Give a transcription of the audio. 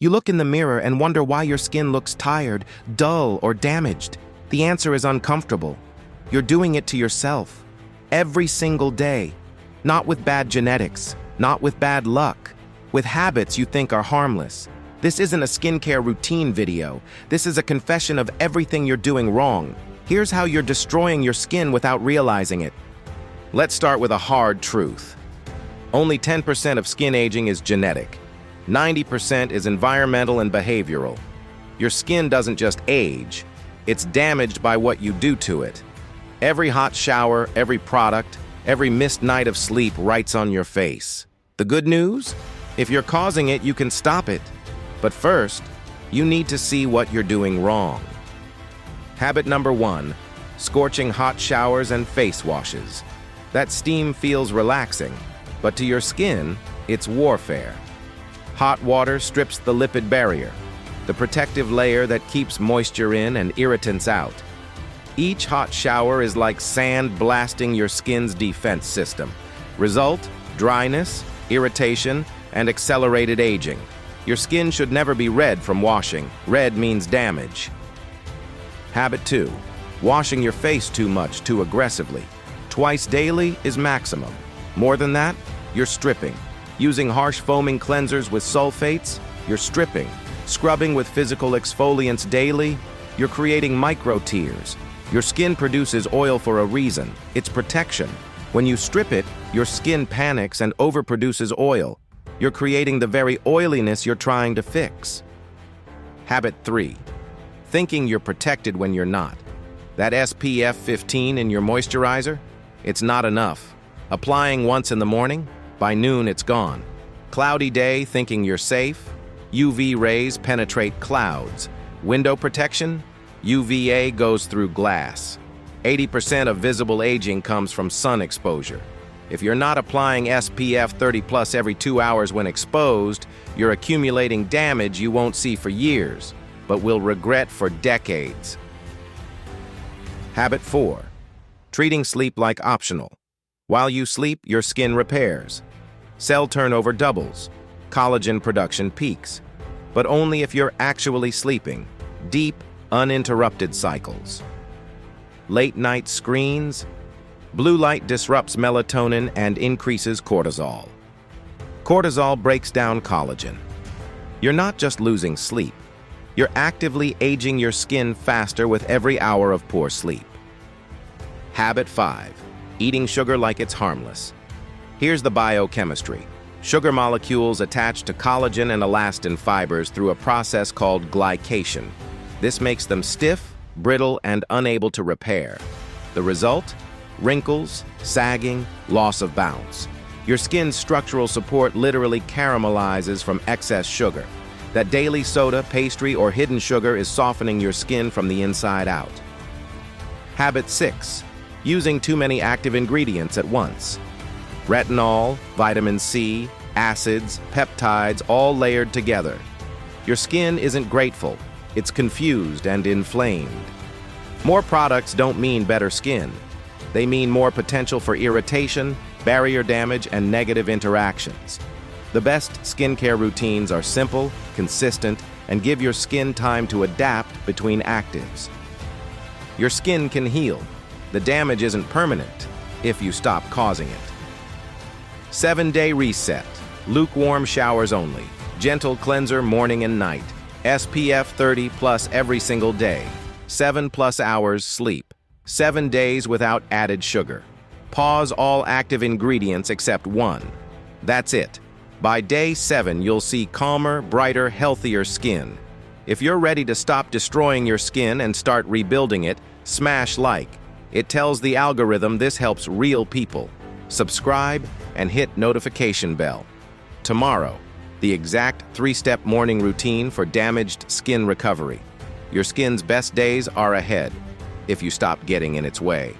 You look in the mirror and wonder why your skin looks tired, dull, or damaged. The answer is uncomfortable. You're doing it to yourself. Every single day. Not with bad genetics, not with bad luck, with habits you think are harmless. This isn't a skincare routine video. This is a confession of everything you're doing wrong. Here's how you're destroying your skin without realizing it. Let's start with a hard truth. Only 10% of skin aging is genetic. 90% is environmental and behavioral. Your skin doesn't just age, it's damaged by what you do to it. Every hot shower, every product, every missed night of sleep writes on your face. The good news? If you're causing it, you can stop it. But first, you need to see what you're doing wrong. Habit number 1, scorching hot showers and face washes. That steam feels relaxing, but to your skin, it's warfare. Hot water strips the lipid barrier, the protective layer that keeps moisture in and irritants out. Each hot shower is like sand blasting your skin's defense system. Result: dryness, irritation, and accelerated aging. Your skin should never be red from washing. Red means damage. Habit 2, washing your face too much, too aggressively. Twice daily is maximum. More than that, you're stripping. Using harsh foaming cleansers with sulfates, you're stripping. Scrubbing with physical exfoliants daily, you're creating micro tears. Your skin produces oil for a reason. It's protection. When you strip it, your skin panics and overproduces oil. You're creating the very oiliness you're trying to fix. Habit 3, thinking you're protected when you're not. That SPF 15 in your moisturizer? It's not enough. Applying once in the morning, by noon it's gone. Cloudy day, thinking you're safe. UV rays penetrate clouds. Window protection? UVA goes through glass. 80% of visible aging comes from sun exposure. If you're not applying SPF 30+ every 2 hours when exposed, you're accumulating damage you won't see for years, but will regret for decades. Habit 4, treating sleep like optional. While you sleep, your skin repairs. Cell turnover doubles. Collagen production peaks. But only if you're actually sleeping. Deep, uninterrupted cycles. Late night screens. Blue light disrupts melatonin and increases cortisol. Cortisol breaks down collagen. You're not just losing sleep. You're actively aging your skin faster with every hour of poor sleep. Habit 5, eating sugar like it's harmless. Here's the biochemistry. Sugar molecules attach to collagen and elastin fibers through a process called glycation. This makes them stiff, brittle, and unable to repair. The result? Wrinkles, sagging, loss of bounce. Your skin's structural support literally caramelizes from excess sugar. That daily soda, pastry, or hidden sugar is softening your skin from the inside out. Habit 6, using too many active ingredients at once. Retinol, vitamin C, acids, peptides, all layered together. Your skin isn't grateful. It's confused and inflamed. More products don't mean better skin. They mean more potential for irritation, barrier damage, and negative interactions. The best skincare routines are simple, consistent, and give your skin time to adapt between actives. Your skin can heal. The damage isn't permanent if you stop causing it. 7-day reset. Lukewarm showers only. Gentle cleanser morning and night. SPF 30+ every single day. 7+ hours sleep. 7 days without added sugar. Pause all active ingredients except one. That's it. By day 7, you'll see calmer, brighter, healthier skin. If you're ready to stop destroying your skin and start rebuilding it, smash like. It tells the algorithm this helps real people. Subscribe and hit notification bell. Tomorrow, the exact 3-step morning routine for damaged skin recovery. Your skin's best days are ahead if you stop getting in its way.